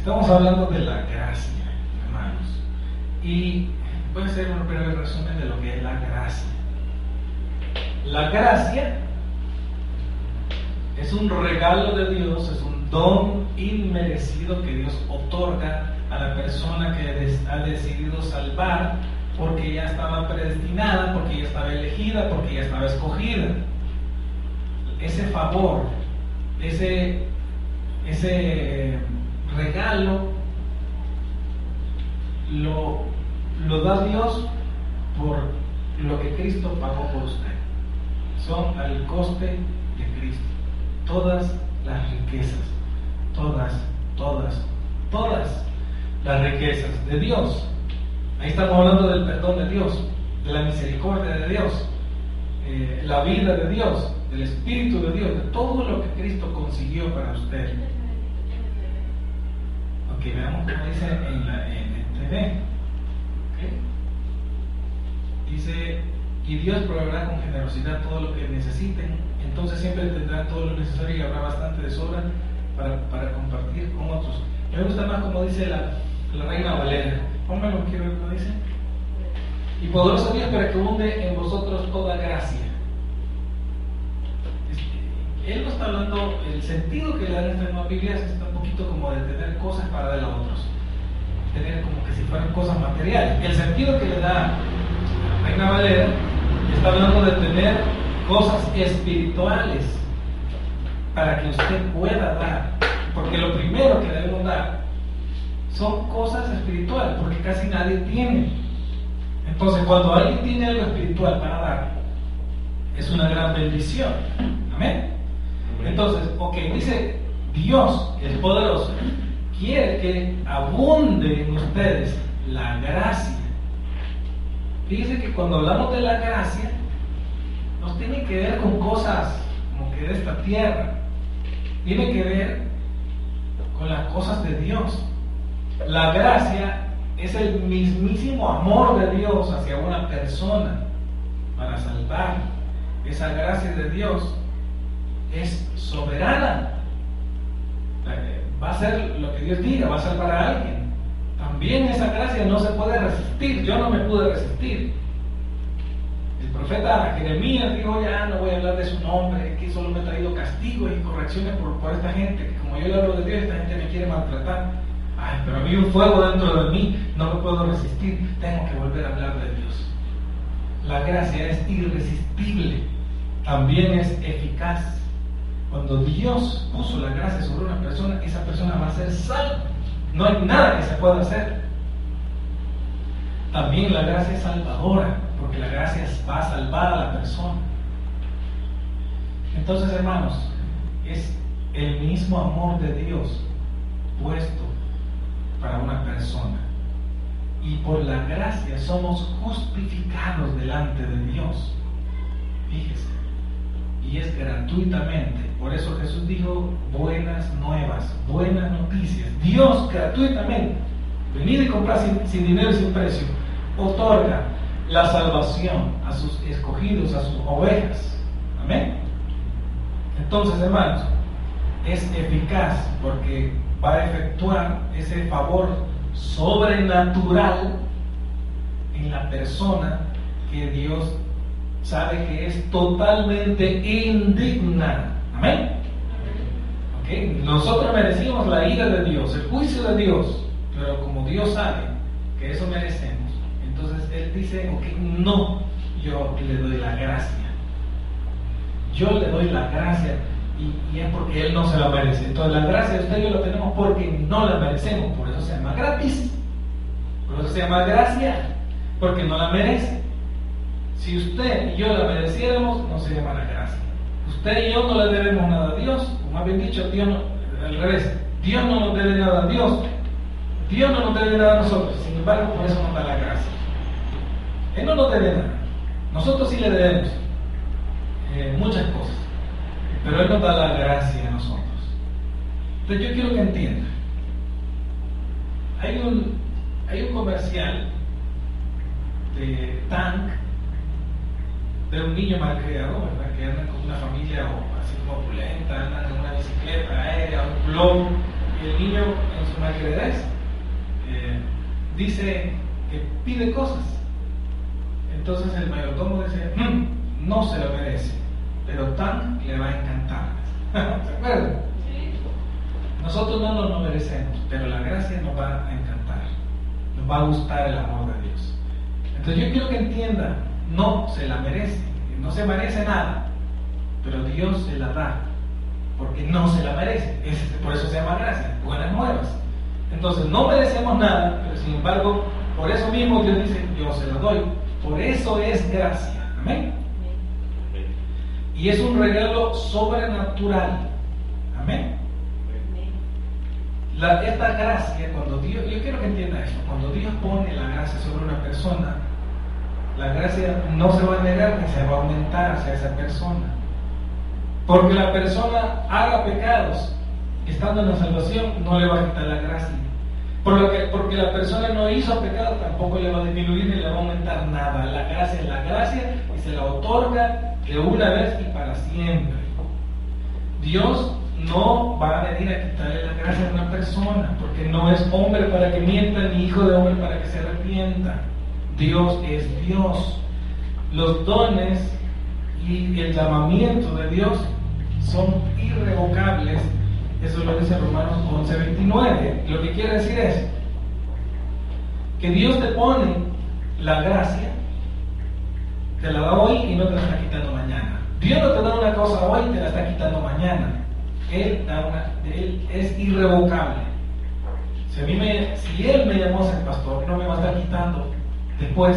Estamos hablando de la gracia, hermanos. Y voy a hacer un breve resumen de lo que es la gracia. La gracia es un regalo de Dios, es un don inmerecido que Dios otorga a la persona que ha decidido salvar, porque ya estaba predestinada, porque ya estaba elegida, porque ya estaba escogida. Ese favor, ese regalo lo da Dios por lo que Cristo pagó por usted. Son al coste de Cristo. Todas las riquezas, todas las riquezas de Dios. Ahí estamos hablando del perdón de Dios, de la misericordia de Dios, la vida de Dios, del Espíritu de Dios, de todo lo que Cristo consiguió para usted. Ok, veamos cómo dice en el TV. Okay. Dice, y Dios proveerá con generosidad todo lo que necesiten, entonces siempre tendrán todo lo necesario y habrá bastante de sobra para compartir con otros. Me gusta más como dice la Reina Valera. Póngalo, quiero ver cómo dice. Y poderoso Dios para que hunde en vosotros toda gracia. Él no está hablando, el sentido que le dan estas nuevas Biblias está un poquito como de tener cosas para dar a otros, tener como que si fueran cosas materiales. El sentido que le da Reina Valera está hablando de tener cosas espirituales para que usted pueda dar, porque lo primero que debemos dar son cosas espirituales, porque casi nadie tiene. Entonces, cuando alguien tiene algo espiritual para dar, es una gran bendición. Amén. Entonces, dice Dios, que es poderoso, quiere que abunde en ustedes la gracia. Fíjense que cuando hablamos de la gracia, nos tiene que ver con cosas como que de esta tierra, tiene que ver con las cosas de Dios. La gracia es el mismísimo amor de Dios hacia una persona para salvar. Esa gracia de Dios es soberana. Va a ser lo que Dios diga, va a salvar a alguien. También esa gracia no se puede resistir. Yo no me pude resistir. El profeta Jeremías dijo, ya no voy a hablar de su nombre, que solo me ha traído castigos y correcciones por esta gente, que como yo le hablo de Dios, esta gente me quiere maltratar. Ay, pero había un fuego dentro de mí, no me puedo resistir, tengo que volver a hablar de Dios. La gracia es irresistible, también es eficaz. Cuando Dios puso la gracia sobre una persona, esa persona va a ser salva. No hay nada que se pueda hacer. También la gracia es salvadora, porque la gracia va a salvar a la persona. Entonces, hermanos, es el mismo amor de Dios puesto para una persona. Y por la gracia somos justificados delante de Dios. Fíjese. Y es gratuitamente. Por eso Jesús dijo, buenas nuevas, buenas noticias. Dios gratuitamente, venid y comprad sin dinero y sin precio, otorga la salvación a sus escogidos, a sus ovejas. Amén. Entonces, hermanos, es eficaz porque va a efectuar ese favor sobrenatural en la persona que Dios sabe que es totalmente indigna. Amén. ¿Okay? Nosotros merecimos la ira de Dios, el juicio de Dios, pero como Dios sabe que eso merecemos, entonces Él dice, no, yo le doy la gracia. Yo le doy la gracia y es porque Él no se la merece. Entonces la gracia de usted y yo la tenemos porque no la merecemos, por eso se llama gratis, por eso se llama gracia, porque no la merece. Si usted y yo la mereciéramos, no se llama la gracia. Usted y yo no le debemos nada a Dios, o más bien dicho, Dios no, al revés, Dios no nos debe nada a Dios, Dios no nos debe nada a nosotros, sin embargo, por eso nos da la gracia. Él no nos debe nada, nosotros sí le debemos muchas cosas, pero Él nos da la gracia a nosotros. Entonces yo quiero que entiendan, hay un comercial de Tank, de un niño malcriado, ¿verdad? Que anda con una familia así como opulenta, anda en una bicicleta aérea, un globo, el niño en su malcriadez dice que pide cosas. Entonces el mayordomo dice, no se lo merece, pero tan le va a encantar. ¿Se acuerdan? Sí. Nosotros no nos lo merecemos, pero la gracia nos va a encantar, nos va a gustar el amor de Dios. Entonces yo quiero que entienda, no se la merece, no se merece nada, pero Dios se la da, porque no se la merece. Por eso se llama gracia, buenas nuevas. Entonces no merecemos nada, pero sin embargo, por eso mismo Dios dice, yo se la doy. Por eso es gracia. Amén. Y es un regalo sobrenatural. Amén. Esta gracia, cuando Dios, yo quiero que entienda esto, cuando Dios pone la gracia sobre una persona, la gracia no se va a negar ni se va a aumentar hacia esa persona. Porque la persona haga pecados, estando en la salvación, no le va a quitar la gracia. Porque la persona no hizo pecado, tampoco le va a disminuir ni le va a aumentar nada. La gracia es la gracia y se la otorga de una vez y para siempre. Dios no va a venir a quitarle la gracia a una persona, porque no es hombre para que mienta, ni hijo de hombre para que se arrepienta. Dios es Dios. Los dones y el llamamiento de Dios son irrevocables. Eso lo dice Romanos 11:29. Lo que quiere decir es que Dios te pone la gracia, te la da hoy y no te la está quitando mañana. Dios no te da una cosa hoy y te la está quitando mañana. Él es irrevocable. Si Él me llamó a ser pastor, no me va a estar quitando después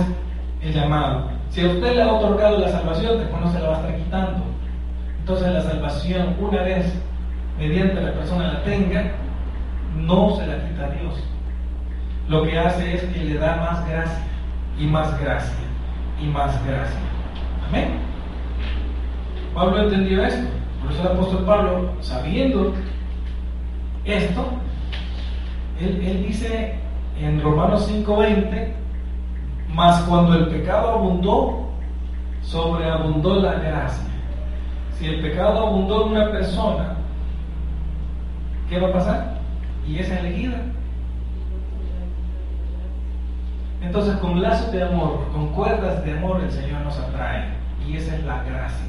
el llamado. Si a usted le ha otorgado la salvación, después no se la va a estar quitando. Entonces la salvación, una vez mediante la persona la tenga, no se la quita a Dios. Lo que hace es que le da más gracia y más gracia y más gracia. Amén. Pablo entendió esto. Por eso el apóstol Pablo, sabiendo esto, él dice en Romanos 5:20, mas cuando el pecado abundó, sobreabundó la gracia. Si el pecado abundó en una persona, ¿qué va a pasar? Y es elegida. Entonces, con lazos de amor, con cuerdas de amor, el Señor nos atrae. Y esa es la gracia.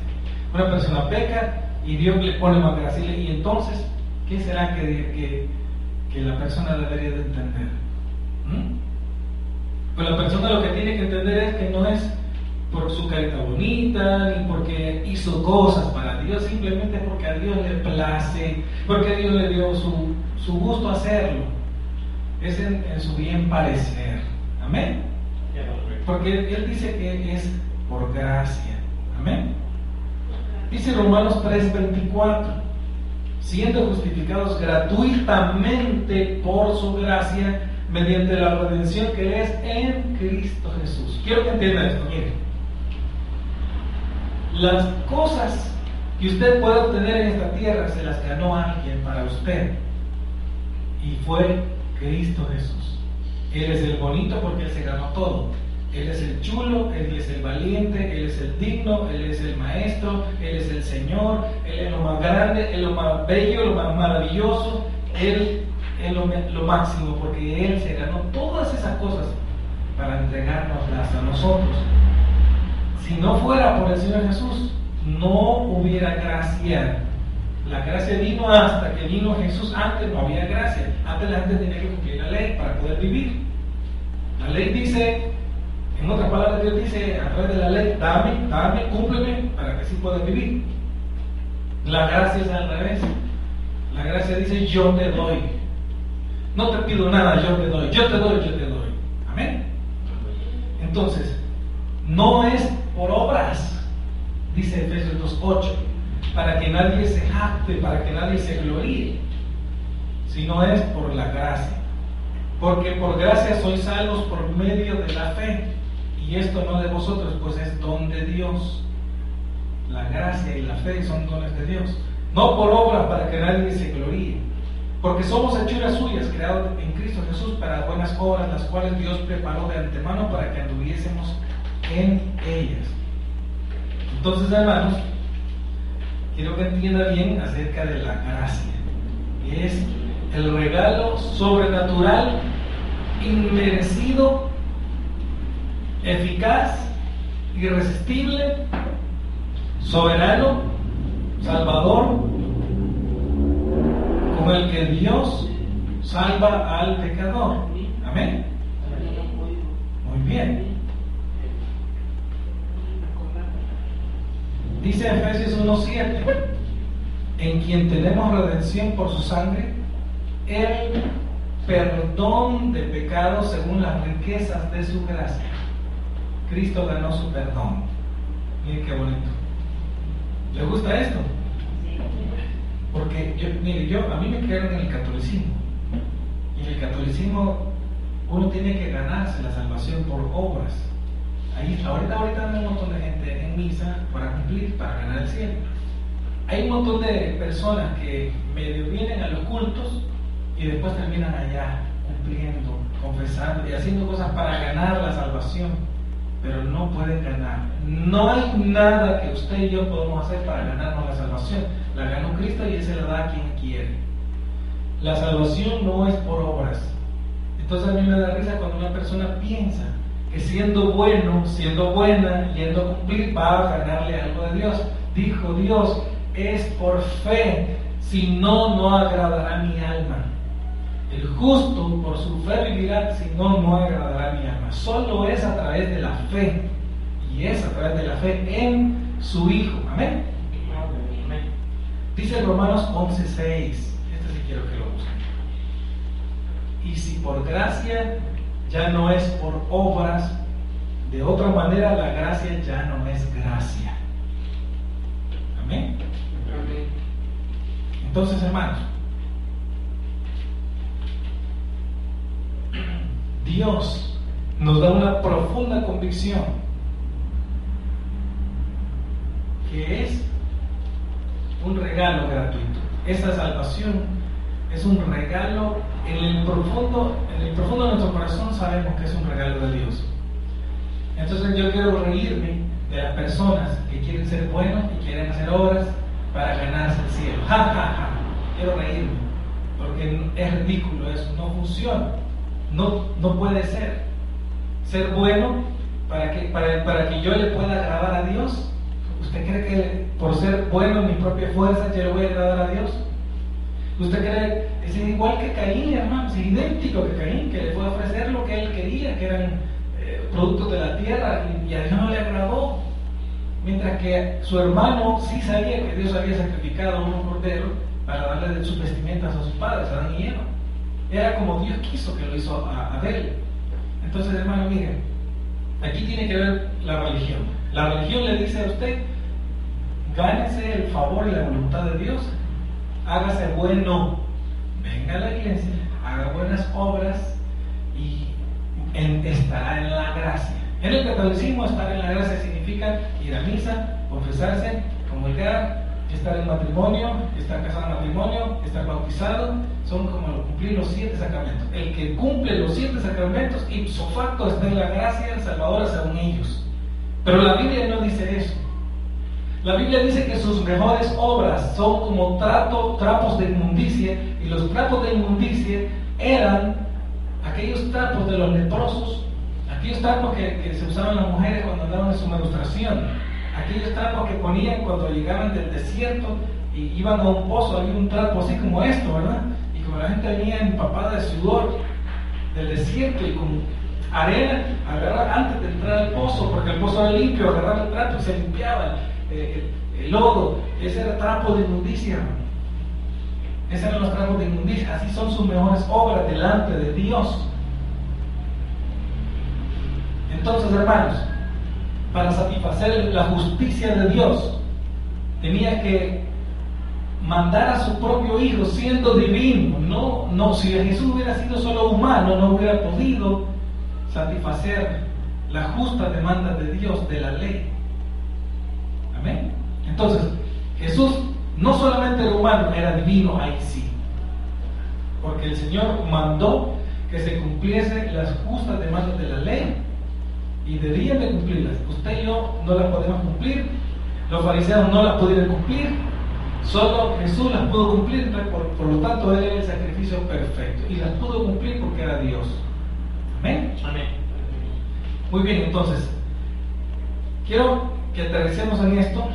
Una persona peca y Dios le pone más gracia. Y entonces, ¿qué será que la persona debería de entender? Pues la persona lo que tiene que entender es que no es por su carita bonita, ni porque hizo cosas para Dios, simplemente porque a Dios le place, porque a Dios le dio su gusto hacerlo. Es en su bien parecer. Amén. Porque Él dice que es por gracia. Amén. Dice Romanos 3:24, siendo justificados gratuitamente por su gracia, mediante la redención que es en Cristo Jesús. Quiero que entiendan esto, miren. Las cosas que usted puede obtener en esta tierra se las ganó alguien para usted, y fue Cristo Jesús. Él es el bonito porque Él se ganó todo. Él es el chulo, Él es el valiente, Él es el digno, Él es el maestro, Él es el Señor, Él es lo más grande, Él es lo más bello, lo más maravilloso, Él es lo máximo, porque Él se ganó todas esas cosas para entregárnoslas a nosotros. Si no fuera por el Señor Jesús, no hubiera gracia. La gracia vino hasta que vino Jesús. Antes no había gracia. Antes la gente tenía que cumplir la ley para poder vivir. La ley dice, en otras palabras, Dios dice a través de la ley, dame, cúmpleme para que así puedas vivir. La gracia es al revés. La gracia dice, yo te doy. No te pido nada, yo te doy. Yo te doy. Amén. Entonces, no es por obras, dice Efesios 2:8, para que nadie se jacte, para que nadie se gloríe, sino es por la gracia. Porque por gracia sois salvos por medio de la fe, y esto no de vosotros, pues es don de Dios. La gracia y la fe son dones de Dios, no por obras para que nadie se gloríe, porque somos hechuras suyas, creados en Cristo Jesús para buenas obras, las cuales Dios preparó de antemano para que anduviésemos en ellas. Entonces, hermanos, quiero que entienda bien acerca de la gracia. Es el regalo sobrenatural, inmerecido, eficaz, irresistible, soberano, salvador, con el que Dios salva al pecador. Amén. Muy bien. Dice Efesios 1:7, en quien tenemos redención por su sangre, el perdón de pecados según las riquezas de su gracia. Cristo ganó su perdón. Miren qué bonito. ¿Le gusta esto? Porque a mí me criaron en el catolicismo. Y en el catolicismo uno tiene que ganarse la salvación por obras. Ahorita anda un montón de gente en misa para cumplir, para ganar el cielo. Hay un montón de personas que medio vienen a los cultos y después terminan allá cumpliendo, confesando y haciendo cosas para ganar la salvación, pero no pueden ganar. No hay nada que usted y yo podamos hacer para ganarnos la salvación. La ganó Cristo y Él se la da a quien quiere. La salvación no es por obras. Entonces a mí me da risa cuando una persona piensa que siendo bueno, siendo buena, yendo a cumplir, va a ganarle algo de Dios. Dijo Dios, es por fe, si no, no agradará mi alma. El justo por su fe vivirá, si no, no agradará mi alma. Solo es a través de la fe, y es a través de la fe en su Hijo. Amén. Amén. Dice Romanos 11:6. Este sí quiero que lo busquen. Y si por gracia ya no es por obras, de otra manera la gracia ya no es gracia. Amén. Amén. Entonces, hermanos, Dios nos da una profunda convicción que es un regalo gratuito. Esa salvación es un regalo. En el profundo de nuestro corazón sabemos que es un regalo de Dios. Entonces yo quiero reírme de las personas que quieren ser buenos y quieren hacer obras para ganarse el cielo. Ja, ja, ja. Quiero reírme porque es ridículo eso, no funciona. No puede ser. Ser bueno para que yo le pueda agradar a Dios. ¿Usted cree que por ser bueno en mi propia fuerza yo le voy a agradar a Dios? ¿Usted cree? Es igual que Caín, hermano, es idéntico que Caín, que le fue a ofrecer lo que él quería, que eran productos de la tierra, y a Dios no le agradó. Mientras que su hermano sí sabía que Dios había sacrificado a un cordero para darle de sus vestimentas a sus padres, Adán y Eva. Era como Dios quiso que lo hizo a Abel. Entonces, hermano, miren, aquí tiene que ver la religión. La religión le dice a usted, gánese el favor y la voluntad de Dios, hágase bueno, venga a la iglesia, haga buenas obras y estará en la gracia. En el catolicismo, estar en la gracia significa ir a misa, confesarse, comulgar, estar en matrimonio, estar casado en matrimonio, estar bautizado. Son como cumplir los 7 sacramentos. El que cumple los 7 sacramentos, ipso facto, está en la gracia salvadora según ellos. Pero la Biblia no dice eso. La Biblia dice que sus mejores obras son como trapos de inmundicia, y los trapos de inmundicia eran aquellos trapos de los leprosos, aquellos trapos que se usaban las mujeres cuando andaban en su menstruación, aquellos trapos que ponían cuando llegaban del desierto y iban a un pozo. Había un trapo así como esto, ¿verdad? Y como la gente venía empapada de sudor del desierto y con arena, agarrar antes de entrar al pozo, porque el pozo era limpio, agarrar el trapo y se limpiaba el lodo. Ese era trapo de inmundicia. Esos eran los trapos de inmundicia. Así son sus mejores obras delante de Dios. Entonces, hermanos, para satisfacer la justicia de Dios, tenía que mandar a su propio Hijo siendo divino. No, si Jesús hubiera sido solo humano, no hubiera podido satisfacer la justa demanda de Dios, de la ley. Amén. Entonces, Jesús no solamente era humano, era divino, ahí sí. Porque el Señor mandó que se cumpliesen las justas demandas de la ley, y debían de cumplirlas. Usted y yo no las podemos cumplir, los fariseos no las pudieron cumplir, Solo Jesús las pudo cumplir, por lo tanto Él era el sacrificio perfecto. Y las pudo cumplir porque era Dios. Amén. Amén. Muy bien, entonces, quiero que aterricemos en esto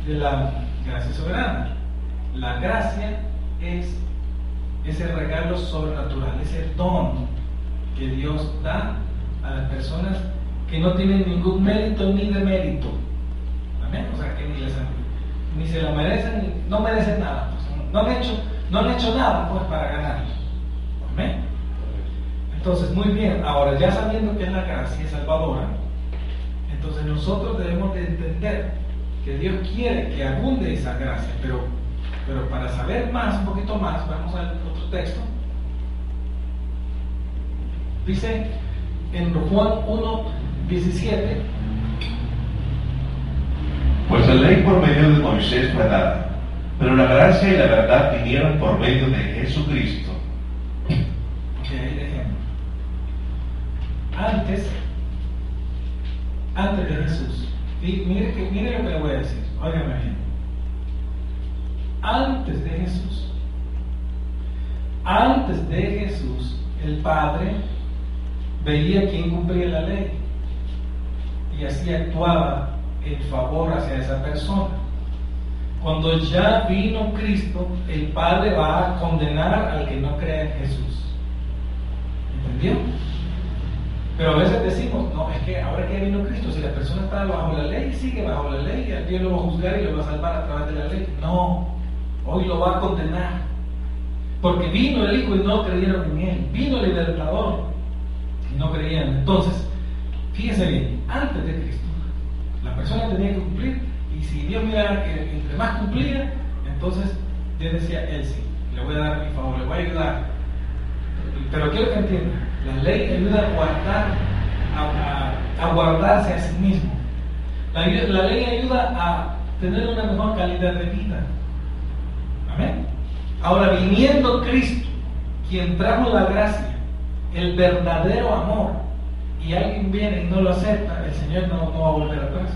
de la gracia soberana. La gracia es ese regalo sobrenatural, ese don que Dios da a las personas que no tienen ningún mérito ni demérito. Amén. O sea, que ni se la merecen, no merecen nada. Pues, no han hecho nada pues para ganarlo. Amén. Entonces, muy bien, ahora ya sabiendo que es la gracia salvadora, entonces nosotros debemos de entender que Dios quiere que abunde esa gracia, pero para saber más, un poquito más, vamos al otro texto. Dice en Juan 1:17: Pues la ley por medio de Moisés fue dada, pero la gracia y la verdad vinieron por medio de Jesucristo. Ok, ejemplo. Antes de Jesús, y mire lo que le voy a decir, óigame bien. Antes de Jesús, el Padre veía quién cumplía la ley y así actuaba en favor hacia esa persona. Cuando ya vino Cristo, el Padre va a condenar al que no cree en Jesús. ¿Entendió? Pero a veces decimos, no, es que ahora que vino Cristo, si la persona está bajo la ley, sigue bajo la ley, y Dios lo va a juzgar y lo va a salvar a través de la ley. No, hoy lo va a condenar. Porque vino el Hijo y no creyeron en Él. Vino el Libertador y no creían. Entonces, fíjese bien, antes de Cristo, la persona tenía que cumplir, y si Dios mirara que entre más cumplía, entonces Dios decía, Él sí, le voy a dar mi favor, le voy a ayudar. Pero quiero que entienda, la ley ayuda a guardarse a sí mismo. La ley ayuda a tener una mejor calidad de vida. Amén. Ahora, viniendo Cristo, quien trajo la gracia, el verdadero amor, y alguien viene y no lo acepta, el Señor no va a volver atrás.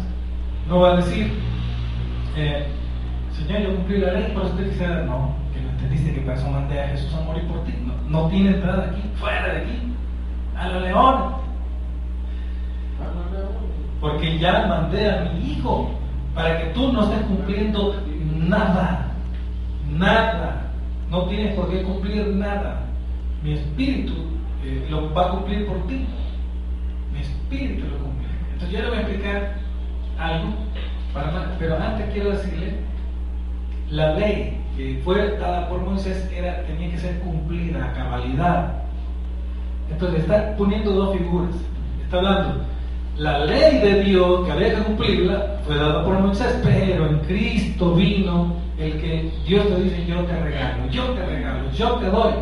No va a decir, Señor, yo cumplí la ley, pero usted quisiera, no, que no entendiste que para eso mandé a Jesús a morir por ti. No tiene entrada aquí, fuera de aquí, a los leones. Porque ya mandé a mi Hijo para que tú no estés cumpliendo nada. No tienes por qué cumplir nada. Mi espíritu lo va a cumplir por ti. Mi espíritu lo cumple. Entonces yo le voy a explicar algo, pero antes quiero decirle, la ley que fue dada por Moisés tenía que ser cumplida a cabalidad. Entonces está poniendo dos figuras. Está hablando, la ley de Dios que había que cumplirla fue dada por Moisés, pero en Cristo vino el que Dios te dice, yo te regalo, yo te doy,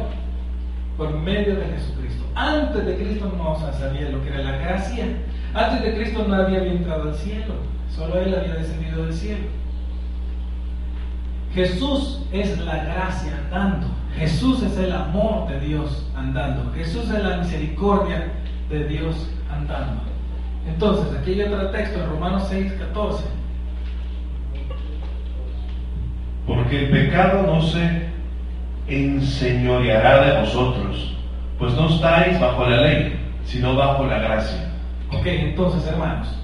por medio de Jesucristo. Antes de Cristo no se sabía lo que era la gracia. Antes de Cristo nadie había entrado al cielo, solo Él había descendido del cielo. Jesús es la gracia andando. Jesús es el amor de Dios andando. Jesús es la misericordia de Dios andando. Entonces, aquí hay otro texto en Romanos 6:14. Porque el pecado no se enseñoreará de vosotros, pues no estáis bajo la ley, sino bajo la gracia. Ok, entonces, hermanos,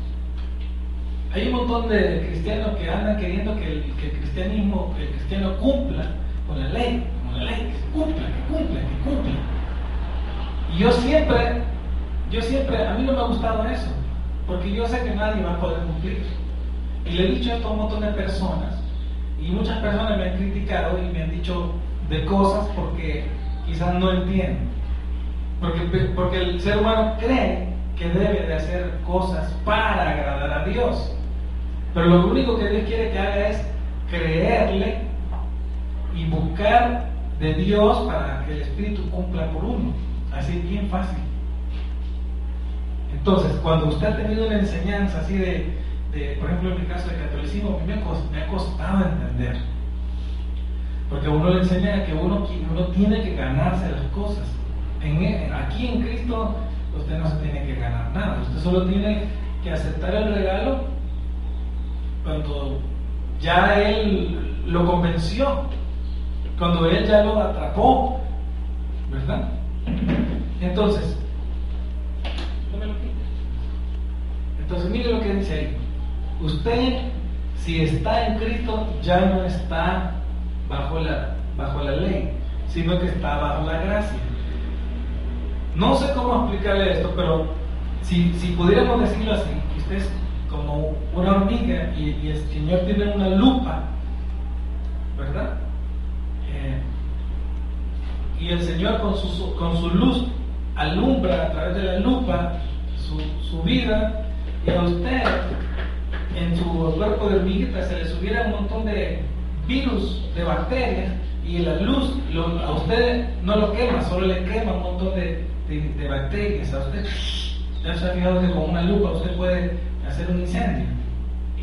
hay un montón de cristianos que andan queriendo que el cristiano cumpla con la ley, que cumpla. Y yo siempre, a mí no me ha gustado eso, porque yo sé que nadie va a poder cumplir. Y le he dicho esto a un montón de personas, y muchas personas me han criticado y me han dicho de cosas porque quizás no entienden. Porque el ser humano cree que debe de hacer cosas para agradar a Dios. Pero lo único que Dios quiere que haga es creerle y buscar de Dios para que el Espíritu cumpla por uno. Así bien fácil. Entonces, cuando usted ha tenido una enseñanza así por ejemplo, en mi caso de catolicismo, a mí me ha costado entender. Porque a uno le enseña que uno tiene que ganarse las cosas. Aquí en Cristo usted no se tiene que ganar nada. Usted solo tiene que aceptar el regalo cuando ya Él lo convenció, cuando él ya lo atrapó, ¿verdad? Entonces, mire lo que dice ahí. Usted, si está en Cristo, ya no está bajo la ley, sino que está bajo la gracia. No sé cómo explicarle esto, pero si pudiéramos decirlo así, que usted es como una hormiga y el Señor tiene una lupa, ¿verdad? Y el Señor con su luz alumbra a través de la lupa su vida, y a usted en su cuerpo de hormiguita se le subiera un montón de virus, de bacterias, y la luz a usted no lo quema, solo le quema un montón de bacterias. A usted ya se ha fijado que con una lupa usted puede hacer un incendio,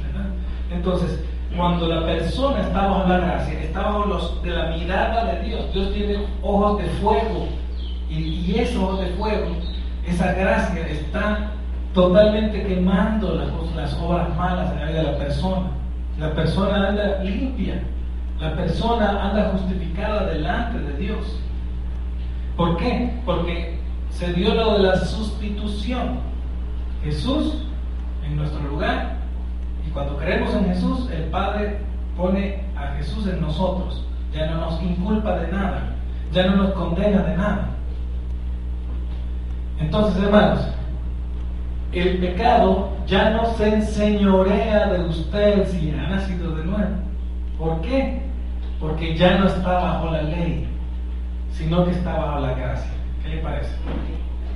¿verdad? Entonces, cuando la persona está bajo la gracia, está bajo de la mirada de Dios, Dios tiene ojos de fuego, y esos ojos de fuego, esa gracia está totalmente quemando las obras malas en la vida de la persona. La persona anda limpia, la persona anda justificada delante de Dios. ¿Por qué? Porque se dio lo de la sustitución. Jesús en nuestro lugar, y cuando creemos en Jesús, el Padre pone a Jesús en nosotros. Ya no nos inculpa de nada, ya no nos condena de nada. Entonces, hermanos, el pecado ya no se enseñorea de usted si ha nacido de nuevo. ¿Por qué? Porque ya no está bajo la ley, sino que está bajo la gracia. ¿Qué le parece?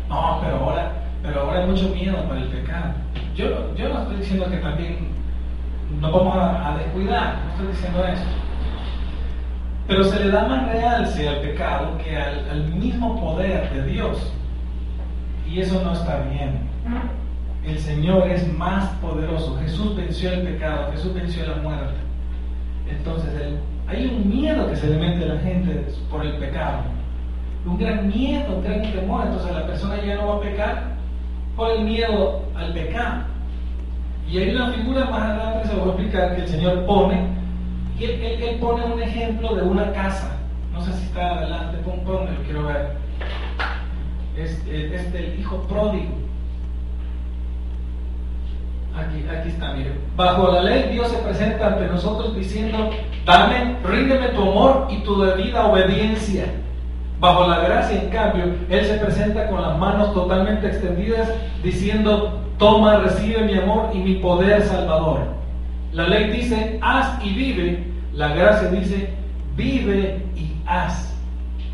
No, pero ahora hay mucho miedo para el pecado. Yo no estoy diciendo que también nos vamos a descuidar, no estoy diciendo eso. Pero se le da más realce al pecado que al mismo poder de Dios. Y eso no está bien. El Señor es más poderoso. Jesús venció el pecado, Jesús venció la muerte. Entonces hay un miedo que se le mete a la gente por el pecado, un gran miedo, un gran temor. Entonces la persona ya no va a pecar por el miedo al pecado. Y hay una figura más adelante, se lo voy a explicar, que el Señor pone, y él pone un ejemplo de una casa. No sé si está adelante, ponme, lo quiero ver. Es del hijo pródigo. Aquí está, mire. Bajo la ley, Dios se presenta ante nosotros diciendo: ríndeme tu amor y tu debida obediencia. Bajo la gracia, en cambio, Él se presenta con las manos totalmente extendidas, diciendo: toma, recibe mi amor y mi poder salvador. La ley dice: haz y vive. La gracia dice: vive y haz.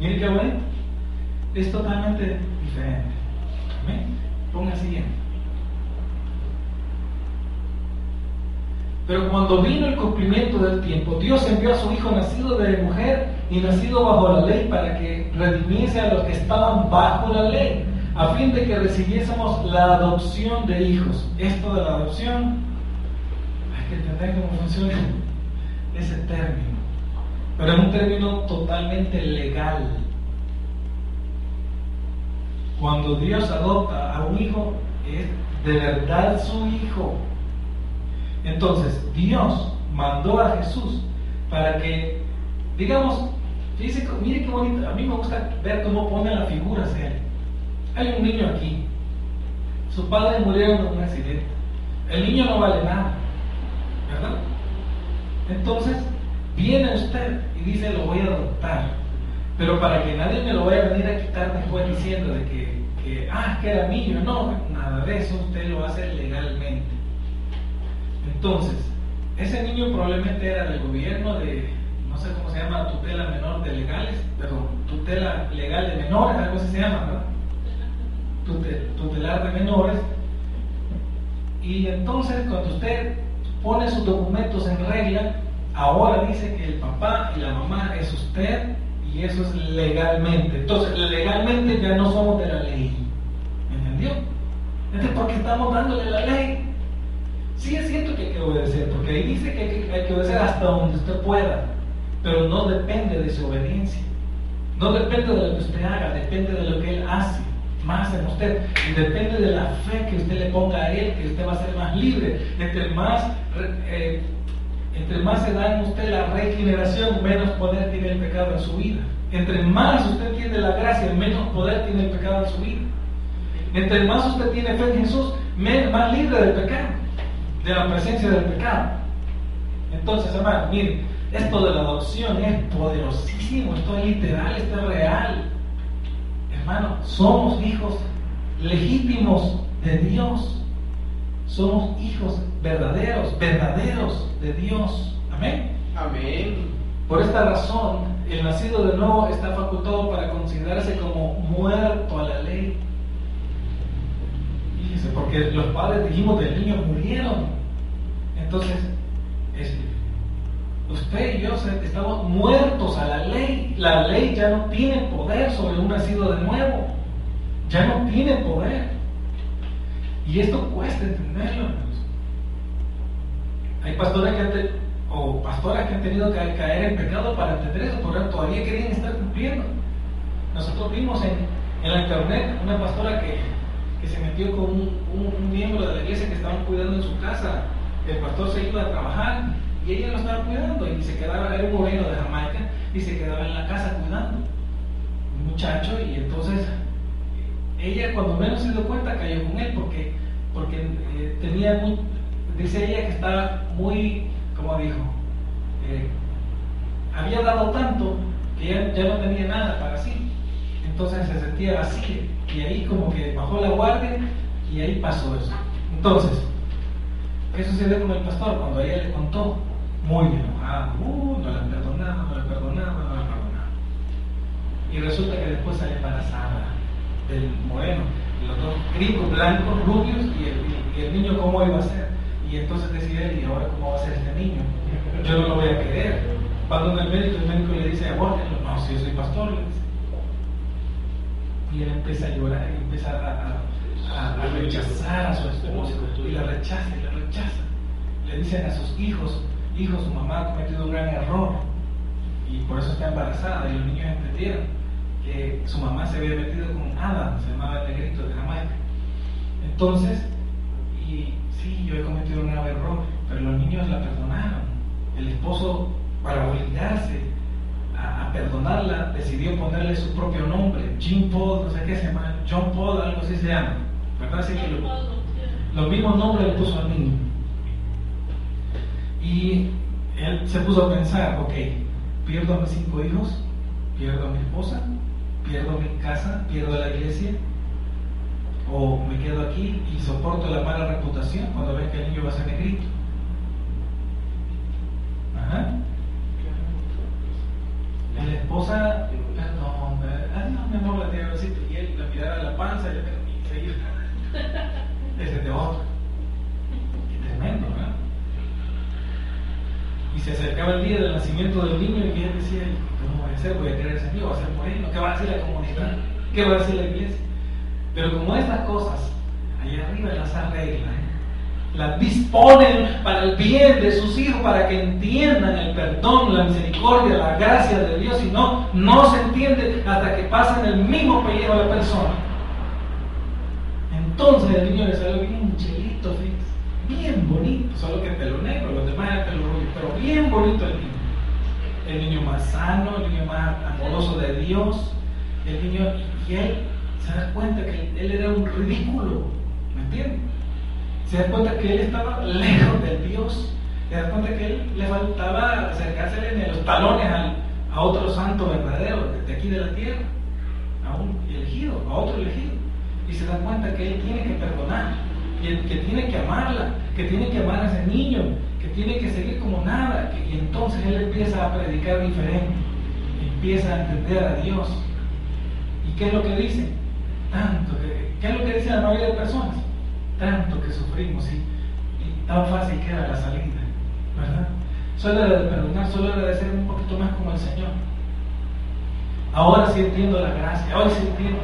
Mire qué bonito. Es totalmente diferente. ¿Amén? Ponga siguiente. Pero cuando vino el cumplimiento del tiempo, Dios envió a su Hijo nacido de mujer y nacido bajo la ley para que redimiese a los que estaban bajo la ley, a fin de que recibiésemos la adopción de hijos. Esto de la adopción, hay que entender cómo funciona ese término. Pero es un término totalmente legal. Cuando Dios adopta a un hijo, es de verdad su hijo. Entonces, Dios mandó a Jesús para que, digamos, mire qué bonito, a mí me gusta ver cómo pone las figuras él. Hay un niño aquí, su padre murió en un accidente, el niño no vale nada, ¿verdad? Entonces, viene usted y dice: lo voy a adoptar, pero para que nadie me lo vaya a venir a quitar después diciendo de que era mío, no, nada de eso, usted lo hace legalmente. Entonces, ese niño probablemente era del gobierno de, no sé cómo se llama, tutela menor de legales, perdón, tutela legal de menores, algo así se llama, ¿verdad? Tutelar de menores. Y entonces, cuando usted pone sus documentos en regla, ahora dice que el papá y la mamá es usted, y eso es legalmente. Entonces, legalmente ya no somos de la ley. ¿Me entendió? Entonces, ¿por qué estamos dándole la ley? Sí es cierto que hay que obedecer, porque ahí dice que hay que obedecer hasta donde usted pueda, pero no depende de su obediencia, no depende de lo que usted haga, depende de lo que Él hace más en usted, y depende de la fe que usted le ponga a Él, que usted va a ser más libre. Entre más Entre más se da en usted la regeneración, menos poder tiene el pecado en su vida. Entre más usted tiene la gracia, menos poder tiene el pecado en su vida. Entre más usted tiene fe en Jesús, más libre del pecado, de la presencia del pecado. Entonces, hermano, miren, esto de la adopción es poderosísimo, esto es literal, esto es real. Hermano, somos hijos legítimos de Dios. Somos hijos verdaderos de Dios. Amén. Amén. Por esta razón, el nacido de nuevo está facultado para considerarse como muerto a la ley. Fíjese, porque los padres, dijimos, del niño murieron. Entonces, usted y yo estamos muertos a la ley. La ley ya no tiene poder sobre un nacido de nuevo. Ya no tiene poder. Y esto cuesta entenderlo, hermanos. Hay pastoras que han tenido que caer en pecado para entender eso, porque todavía querían estar cumpliendo. Nosotros vimos en la internet una pastora que se metió con un miembro de la iglesia que estaban cuidando en su casa. El pastor se iba a trabajar y ella lo estaba cuidando y se quedaba, era un moreno de Jamaica, y se quedaba en la casa cuidando un muchacho. Y entonces ella, cuando menos se dio cuenta, cayó con él porque tenía dice ella que estaba muy, como dijo, había dado tanto que ya no tenía nada para sí. Entonces se sentía vacía y ahí como que bajó la guardia y ahí pasó eso. Entonces, ¿qué sucedió con el pastor? Cuando ella le contó, muy enojado, no la perdonaba. Y resulta que después sale embarazada del moreno, los dos gringos blancos, rubios, y el niño cómo iba a ser. Y entonces decía él, ¿y ahora cómo va a ser este niño? Yo no lo voy a querer. Va donde el médico le dice, abórtenlo. No, si yo soy pastor, le dice. Y él empieza a llorar y empieza a rechazar a su esposa, y la rechaza. Le dicen a sus hijos, su mamá ha cometido un gran error y por eso está embarazada. Y los niños entendieron que su mamá se había metido con Adam, se llamaba el negrito de Jamaica. Entonces, y sí, yo he cometido un grave error, pero los niños la perdonaron. El esposo, para obligarse a perdonarla, decidió ponerle su propio nombre, Jean Paul, no sé qué se llama, John Paul, algo así se llama, ¿verdad? Así que los mismos nombres le puso al niño. Y él se puso a pensar, ok, pierdo a mis 5 hijos, pierdo a mi esposa, pierdo mi casa, pierdo la iglesia, o me quedo aquí y soporto la mala reputación cuando ven que el niño va a ser negrito. Ajá. Y la esposa, perdón, no, mi amor, la tiene besito, y él la miraba a la panza y seguir. Ese es de otro. Qué tremendo, ¿verdad? Y se acercaba el día del nacimiento del niño y él decía, ¿cómo voy a hacer? Voy a querer ese niño, va a ser moreno, ¿qué va a decir la comunidad? ¿Qué va a decir la iglesia? Pero como estas cosas, allá arriba las arreglan, las disponen para el bien de sus hijos, para que entiendan el perdón, la misericordia, la gracia de Dios, y no se entiende hasta que pasan el mismo pellejo a la persona. Entonces el niño le salió bien chelito, bien bonito, solo que pelo negro, los demás eran pelo rubio, pero bien bonito el niño. El niño más sano, el niño más amoroso de Dios, el niño, y él se da cuenta que él era un ridículo, ¿me entiendes? Se da cuenta que él estaba lejos de Dios, se da cuenta que él le faltaba acercársele en los talones a otro santo verdadero de aquí de la tierra, a un elegido, a otro elegido, y se da cuenta que él tiene que perdonar, que tiene que amarla, que tiene que amar a ese niño, que tiene que seguir como nada, y entonces él empieza a predicar diferente, empieza a entender a Dios. ¿Y qué es lo que dice? ¿Qué es lo que dice la mayoría de personas? Tanto que sufrimos y tan fácil que era la salida, ¿verdad? Solo era de perdonar, solo era de ser un poquito más como el Señor. Ahora sí entiendo la gracia, ahora sí entiendo.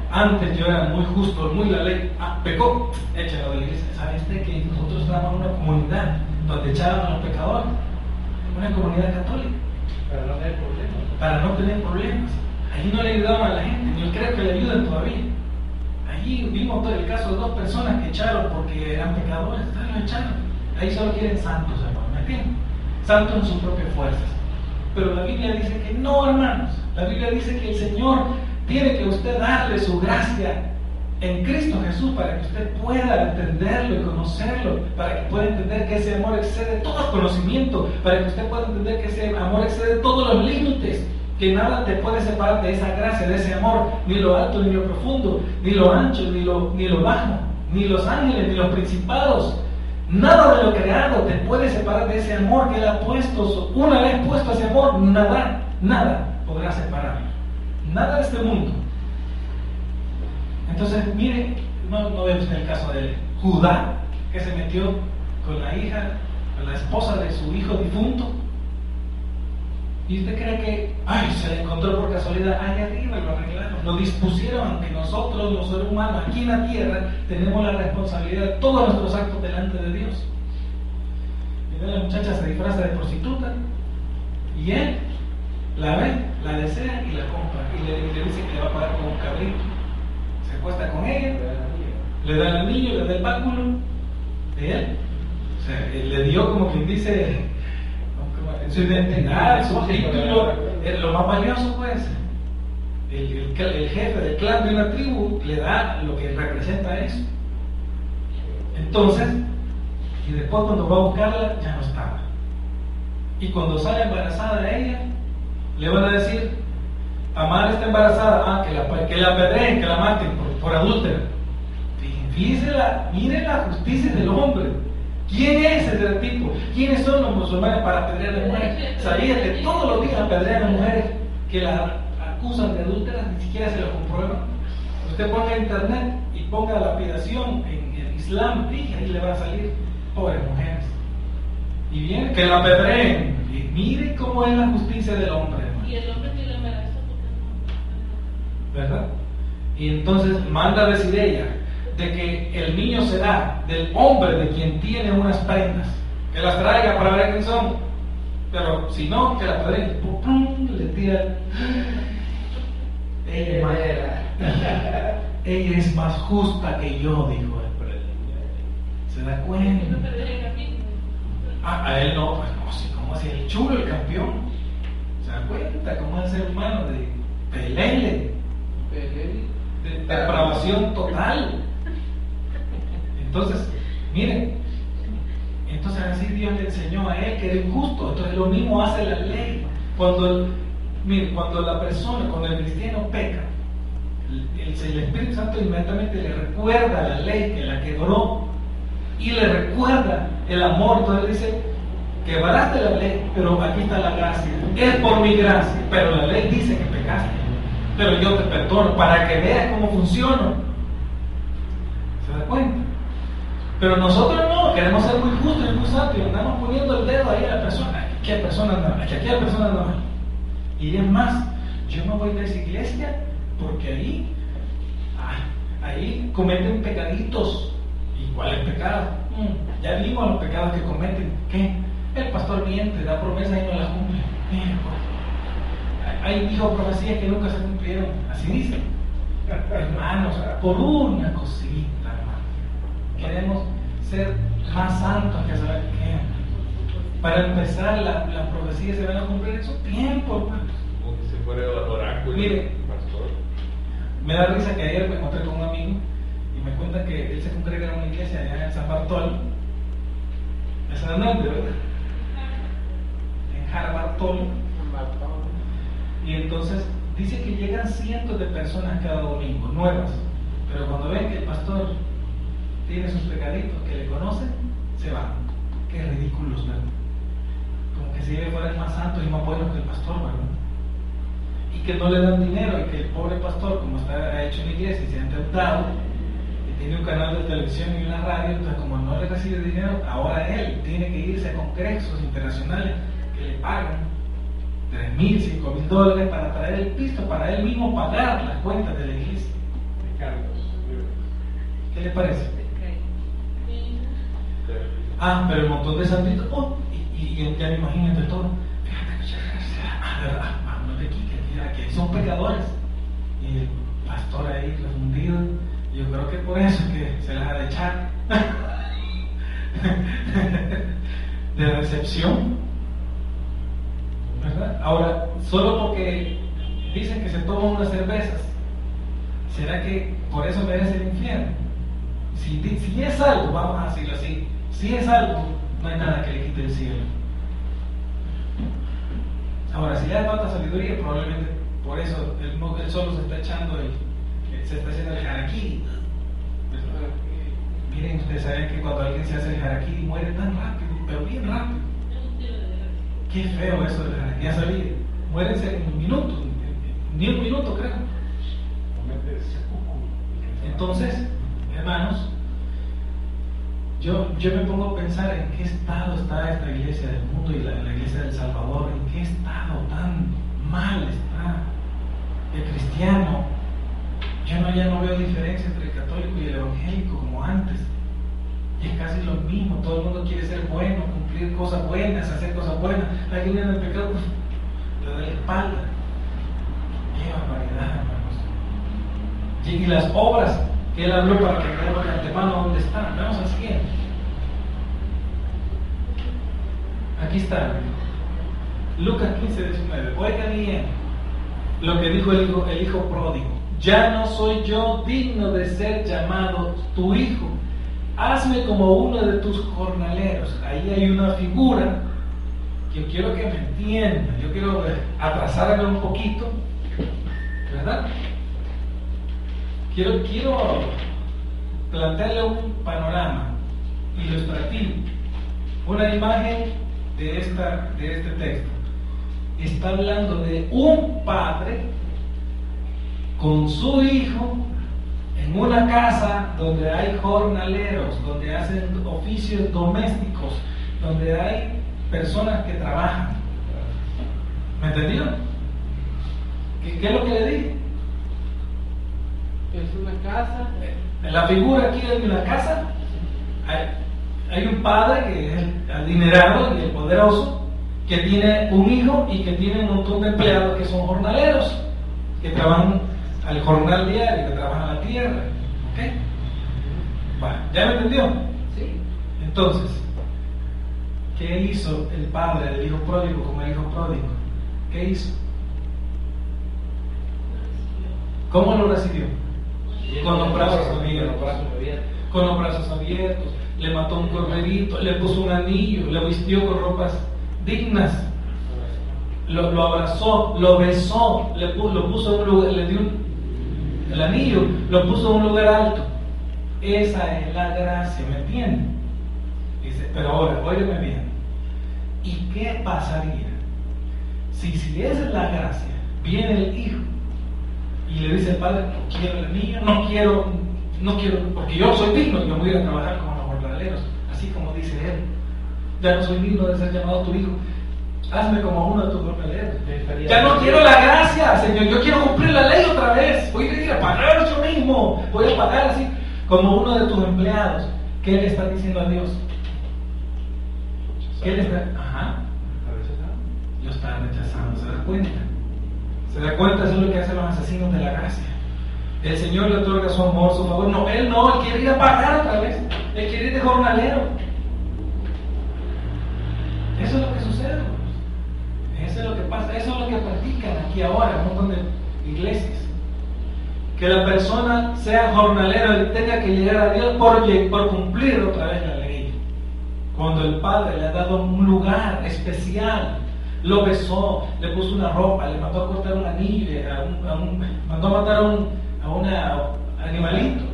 Antes yo era muy justo, muy la ley. Pecó, échalo de la iglesia. ¿Sabe usted que nosotros estábamos en una comunidad donde echaban a los pecadores? Una comunidad católica. Para no tener problemas. Allí no le ayudaban a la gente, ni creo que le ayudan todavía. Allí vimos todo el caso de 2 personas que echaron porque eran pecadores, los echaron. Ahí solo quieren santos, hermano. tiempo, santo en sus propias fuerzas. Pero la Biblia dice que no, hermanos. La Biblia dice que el Señor tiene que usted darle su gracia en Cristo Jesús para que usted pueda entenderlo y conocerlo, para que pueda entender que ese amor excede todo conocimiento, para que usted pueda entender que ese amor excede todos los límites, que nada te puede separar de esa gracia, de ese amor, ni lo alto, ni lo profundo, ni lo ancho, ni lo bajo, ni los ángeles, ni los principados. Nada de lo creado te puede separar de ese amor que Él ha puesto. Una vez puesto ese amor, nada podrá separarlo. Nada de este mundo. Entonces, mire, no ve usted el caso de Judá, que se metió con la hija, con la esposa de su hijo difunto. Y usted cree que, se le encontró por casualidad, allá arriba lo arreglaron, lo dispusieron, aunque nosotros, los seres humanos, aquí en la tierra, tenemos la responsabilidad de todos nuestros actos delante de Dios. Y la muchacha se disfraza de prostituta, y él la ve, la desea y la compra, y le dice que le va a pagar con un cabrito. Se acuesta con ella, le da el anillo, le da el báculo de él. O sea, le dio, como quien dice, su identidad, su título, lo más valioso, pues. El jefe del clan de una tribu le da lo que representa eso. Entonces, y después cuando va a buscarla, ya no estaba. Y cuando sale embarazada de ella, le van a decir: Tamar está embarazada, que la apedreen, que la maten por adúltera. Fíjense, miren la justicia del hombre. ¿Quién es ese tipo? ¿Quiénes son los musulmanes para apedrear a mujeres? ¿Sabía que todos los días apedrean a mujeres que la acusan de adúlteras? Ni siquiera se lo comprueban. Usted ponga en internet y ponga lapidación en Islam, y ahí le va a salir pobres mujeres. Y bien, que la apedreen. Y miren cómo es la justicia del hombre. Y el hombre que la embaraza, ¿verdad? Y entonces manda a decir ella de que el niño será del hombre de quien tiene unas prendas, que las traiga para ver quién son, pero si no, que la padre le tira. Ella es más justa que yo, dijo él. ¿Se da cuenta? A él no, pues no, sí, como así, el chulo, el campeón. ¿Se da cuenta cómo es el ser humano de pelele? De depravación total. Entonces, miren, entonces así Dios le enseñó a él que era injusto. Entonces lo mismo hace la ley. Cuando la persona, cuando el cristiano peca, el Espíritu Santo inmediatamente le recuerda la ley que la quebró y le recuerda el amor. Entonces dice: quebraste la ley, pero aquí está la gracia. Es por mi gracia, pero la ley dice que pecaste, pero yo te perdono, para que veas cómo funciona. ¿Se da cuenta? Pero nosotros no, queremos ser muy justos y muy santos y andamos poniendo el dedo ahí a la persona. Aquí hay personas no, aquí hay personas no. Y es más, yo no voy a esa iglesia porque ahí cometen pecaditos. ¿Y cuáles pecados? Ya vimos los pecados que cometen. ¿Qué? El pastor miente, da promesas y no las cumple. Hay dijo profecías que nunca se cumplieron. Así dicen. Hermanos, por una cosita, hermano. Queremos ser más santos que saber qué. Para empezar, las profecías se van a cumplir en su tiempo, hermanos. Como que se fuera oráculo. Mire, me da risa que ayer me encontré con un amigo y me cuenta que él se congrega en una iglesia allá en San Bartolo. Es en el norte, ¿verdad? En Jarbartolo. Y entonces dice que llegan cientos de personas cada domingo, nuevas. Pero cuando ven que el pastor tiene sus pecaditos, que le conocen, se van. Qué ridículos, ¿verdad? Como que si ellos fueran más santos y más buenos que el pastor, ¿verdad? Y que no le dan dinero, y que el pobre pastor, como está hecho en la iglesia y se ha endeudado, y tiene un canal de televisión y una radio, entonces como no le recibe dinero, ahora él tiene que irse a congresos internacionales que le pagan $3,000, $5,000 para traer el pisto, para él mismo pagar las cuentas de la iglesia. ¿Qué le parece? Pero el montón de santitos, y ya me imagino entre todos, que son pecadores, y el pastor ahí refundido. Yo creo que por eso que se las ha de echar. Debe recepción, ¿verdad? Ahora, solo porque dicen que se toman unas cervezas, ¿será que por eso merece el infierno? Si es algo, vamos a decirlo así, si es algo, no hay nada que le quite el cielo. Ahora, si le da falta sabiduría, probablemente por eso él solo se está echando se está haciendo el harakiri. Miren, ustedes saben que cuando alguien se hace el harakiri muere tan rápido, pero bien rápido. Qué feo eso del harakiri, ya sabía, mueren en minutos, ni un minuto creo. Entonces, hermanos, yo me pongo a pensar en qué estado está esta iglesia del mundo y la iglesia del Salvador, en qué estado tan mal está el cristiano. Yo ya no veo diferencia entre el católico y el evangélico como antes. Y es casi lo mismo, todo el mundo quiere ser bueno, cumplir cosas buenas, hacer cosas buenas. Alguien viene del pecado, le da la espalda. Qué barbaridad, hermanos. Y las obras que él habló para que veamos de antemano dónde están. Vamos al siguiente. Aquí está. Lucas 15:19. Oiga bien lo que dijo el hijo pródigo. Ya no soy yo digno de ser llamado tu hijo. Hazme como uno de tus jornaleros. Ahí hay una figura que yo quiero que me entiendan. Yo quiero atrasarme un poquito, ¿verdad? Quiero plantearle un panorama ilustrativo, una imagen de este texto. Está hablando de un padre con su hijo en una casa donde hay jornaleros, donde hacen oficios domésticos, donde hay personas que trabajan. ¿Me entendieron? ¿Qué es lo que le dije? Es una casa. En la figura aquí de una casa hay un padre que es el adinerado y el poderoso, que tiene un hijo y que tiene un montón de empleados que son jornaleros, que trabajan al jornal diario, que trabajan la tierra. ¿Ok? Bueno, ¿ya me entendió? Sí. Entonces, ¿qué hizo el padre del hijo pródigo como el hijo pródigo? ¿Qué hizo? ¿Cómo lo recibió? Con los brazos abiertos. Con los brazos abiertos. Le mató un corderito, le puso un anillo, le vistió con ropas dignas, lo abrazó, lo besó, lo puso en un lugar, le dio el anillo, lo puso en un lugar alto. Esa es la gracia, ¿me entienden? Dice, pero ahora, óyeme bien. ¿Y qué pasaría si esa es la gracia, viene el hijo y le dice al padre, no quiero el anillo, no quiero, porque yo soy digno y yo voy a ir a trabajar como los jornaleros, así como dice él. Ya no soy digno de ser llamado tu hijo. Hazme como uno de tus jornaleros. Ya no quiero la gracia, Señor. Yo quiero cumplir la ley otra vez. Voy a ir a pagar yo mismo. Voy a pagar así como uno de tus empleados. ¿Qué le está diciendo a Dios? ¿Qué le está? Ajá. Lo está rechazando. ¿Se da cuenta? ¿Se da cuenta? Eso es lo que hacen los asesinos de la gracia. El Señor le otorga su amor, su favor. No, Él quiere ir a pagar otra vez. Él quiere ir de jornalero. Eso es lo que sucede. Eso es lo que pasa. Eso es lo que practican aquí ahora un montón de iglesias. Que la persona sea jornalero y tenga que llegar a Dios por cumplir otra vez la ley. Cuando el Padre le ha dado un lugar especial, lo besó, le puso una ropa, le mandó a cortar un anillo, mandó a matar a un animalito,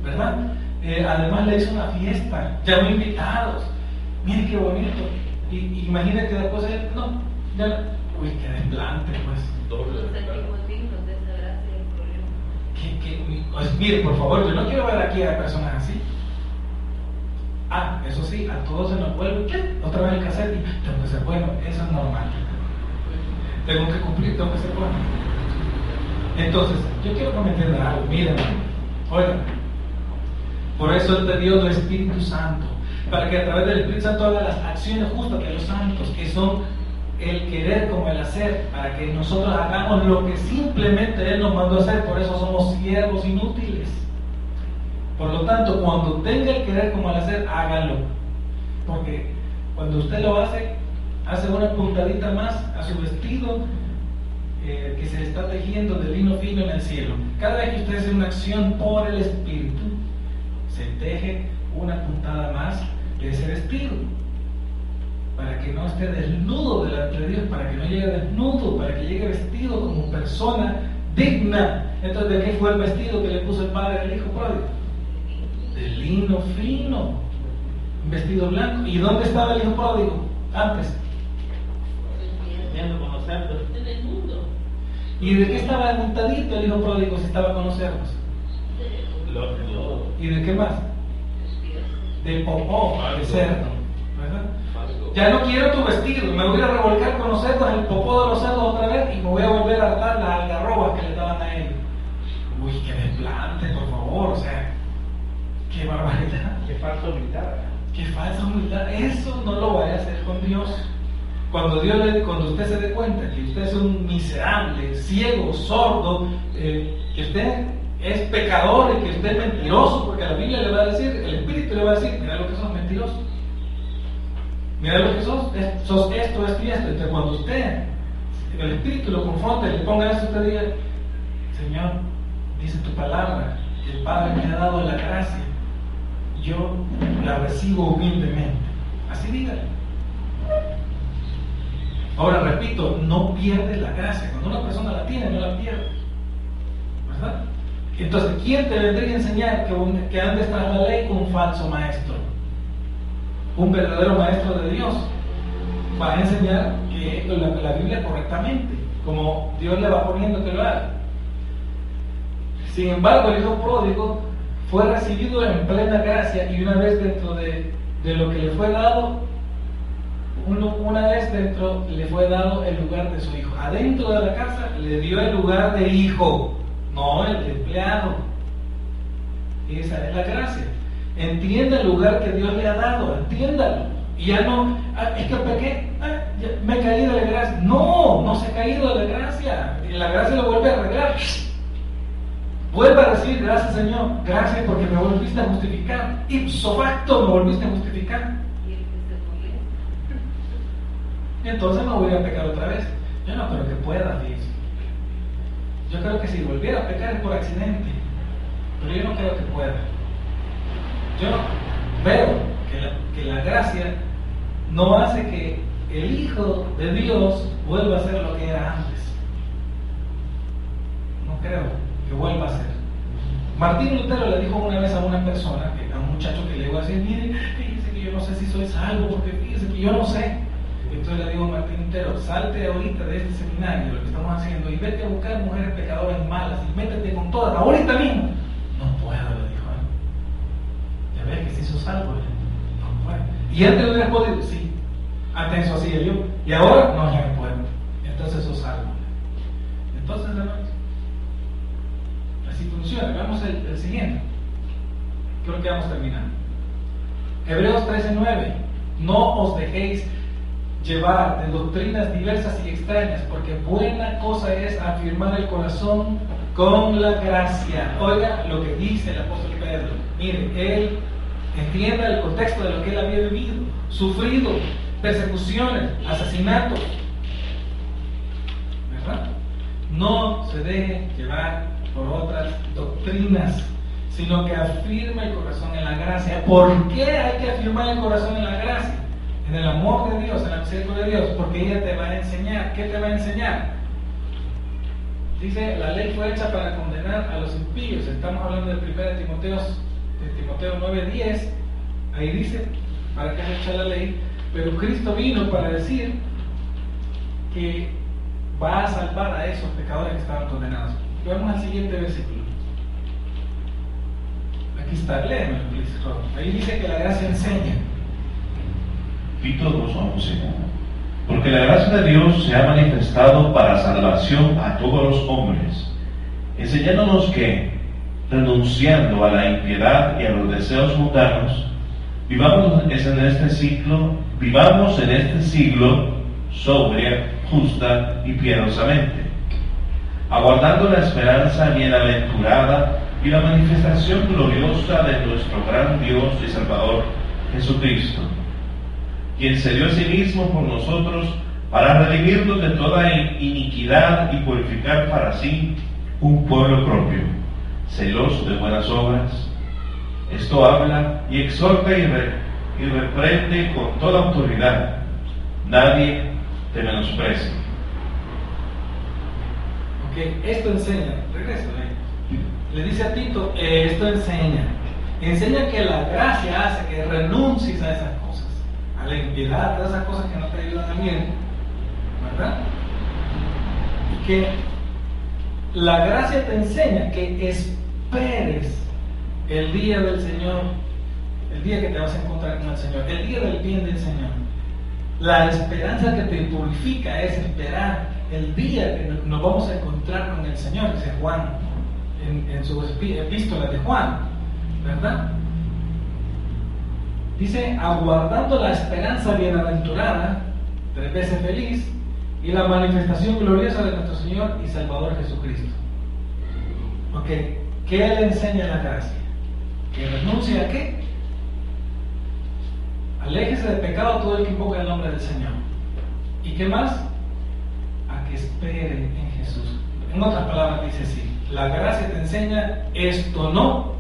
¿verdad? Además le hizo una fiesta, llamó invitados. Miren qué bonito. Y imagínate después él, uy, qué desplante, pues. Doble desplante. Pues mire, por favor, yo no quiero ver aquí a personas así. Eso sí, a todos se nos vuelve, ¿qué? Otra vez el cassette y tengo que ser bueno, eso es normal. Tengo que cumplir, tengo que ser bueno. Entonces, yo quiero comentar algo, miren, oigan, por eso Él te dio el Espíritu Santo, para que a través del Espíritu Santo haga las acciones justas de los santos, que son el querer como el hacer, para que nosotros hagamos lo que simplemente Él nos mandó a hacer. Por eso somos siervos inútiles. Por lo tanto, cuando tenga el querer como el hacer, hágalo, porque Cuando usted lo hace una puntadita más a su vestido que se está tejiendo de lino fino en el cielo. Cada vez que usted hace una acción por el Espíritu, se teje una puntada más de ese vestido, para que no esté desnudo delante de Dios, para que no llegue desnudo, para que llegue vestido como persona digna. Entonces, ¿de qué fue el vestido que le puso el padre al hijo pródigo? De lino fino, un vestido blanco. ¿Y dónde estaba el hijo pródigo antes? Viendo con los cerdos. En el mundo. ¿Y de qué estaba montadito el hijo pródigo si estaba con los cerdos? ¿Y de qué más? De popó, de cerdo, ¿verdad? Ya no quiero tu vestido, me voy a revolcar con los cerdos, el popó de los cerdos otra vez, y me voy a volver a hartar las algarrobas que le daban a él. Uy, qué desplante, por favor, o sea, qué barbaridad. Qué falsa humildad. Qué falsa humildad. Eso no lo vaya a hacer con Dios. Cuando usted se dé cuenta que usted es un miserable, ciego, sordo, que usted es pecador y que usted es mentiroso, porque la Biblia le va a decir, el Espíritu le va a decir, mira lo que sos, mentiroso. Mira lo que sos esto, esto y esto. Entonces cuando usted, el Espíritu lo confronte, le ponga eso, usted diga, Señor, dice tu palabra, que el Padre me ha dado la gracia, yo la recibo humildemente. Así dígale. Ahora repito, no pierde la gracia. Cuando una persona la tiene, no la pierde, ¿verdad? Entonces, ¿quién te vendría a enseñar que andes tras la ley? Un falso maestro. Un verdadero maestro de Dios va a enseñar que la Biblia correctamente, como Dios le va poniendo que lo haga. Sin embargo, el hijo pródigo fue recibido en plena gracia, y una vez dentro de lo que le fue dado, una vez dentro le fue dado el lugar de su hijo. Adentro de la casa le dio el lugar de hijo, no el de empleado. Esa es la gracia. Entienda el lugar que Dios le ha dado, entiéndalo. Y ya no, es que pequé, ya me he caído de la gracia. No se ha caído de la gracia. Y la gracia lo vuelve a arreglar. Vuelve a decir, gracias Señor, gracias porque me volviste a justificar. Ipso facto me volviste a justificar. Entonces no voy a pecar otra vez. Yo no creo que pueda, fíjese. Yo creo que si volviera a pecar es por accidente, pero yo no creo que pueda. Yo veo que la gracia no hace que el Hijo de Dios vuelva a ser lo que era antes. No creo que vuelva a ser. Martín Lutero le dijo una vez a una persona, a un muchacho que le iba a decir, mire, fíjese que yo no sé si soy salvo, porque fíjese que yo no sé. Entonces le digo a Martín Lutero, salte ahorita de este seminario, lo que estamos haciendo, y vete a buscar mujeres pecadoras malas y métete con todas, ahorita mismo. No puedo, le dijo él. Ya ves que si sos salvo, no puedo. Y antes lo hubieras podido, sí. Antes eso hacía yo. Y ahora, no, ya no puedo. Entonces sos salvo. Entonces, hermanos, así funciona. Veamos el siguiente. Creo que vamos terminando. Hebreos 13:9. No os dejéis llevar de doctrinas diversas y extrañas, porque buena cosa es afirmar el corazón con la gracia. Oiga lo que dice el apóstol Pedro. Mire, él entienda el contexto de lo que él había vivido, sufrido persecuciones, asesinatos, ¿verdad? No se deje llevar por otras doctrinas, sino que afirme el corazón en la gracia. ¿Por qué hay que afirmar el corazón en la gracia? En el amor de Dios, en la misericordia de Dios, porque ella te va a enseñar. ¿Qué te va a enseñar? Dice, la ley fue hecha para condenar a los impíos. Estamos hablando del 1 Timoteo 9:10. Ahí dice, para qué es hecha la ley, pero Cristo vino para decir que va a salvar a esos pecadores que estaban condenados. Vamos al siguiente versículo. Aquí está, léemelo, ahí dice que la gracia enseña. Tito 2:11. Porque la gracia de Dios se ha manifestado para salvación a todos los hombres, enseñándonos que, renunciando a la impiedad y a los deseos mundanos, vivamos en este siglo sobria, justa y piadosamente, aguardando la esperanza bienaventurada y la manifestación gloriosa de nuestro gran Dios y Salvador Jesucristo, quien se dio a sí mismo por nosotros para redimirnos de toda iniquidad y purificar para sí un pueblo propio, celoso de buenas obras. Esto habla y exhorta y reprende con toda autoridad. Nadie te menosprecie. Ok, esto enseña, regreso ahí. Le dice a Tito, esto enseña que la gracia hace que renuncies a esas cosas, a la impiedad, a todas esas cosas que no te ayudan a bien, ¿verdad? Y que la gracia te enseña que esperes el día del Señor, el día que te vas a encontrar con el Señor, el día del bien del Señor. La esperanza que te purifica es esperar el día que nos vamos a encontrar con el Señor, dice Juan en su epístola de Juan, ¿verdad? Dice, aguardando la esperanza bienaventurada, 3 veces feliz, y la manifestación gloriosa de nuestro Señor y Salvador Jesucristo. Ok, ¿qué le enseña la gracia? Que renuncie a qué? Aléjese de pecado todo el que invoca el nombre del Señor. ¿Y qué más? A que espere en Jesús. En otras palabras dice así, la gracia te enseña esto no.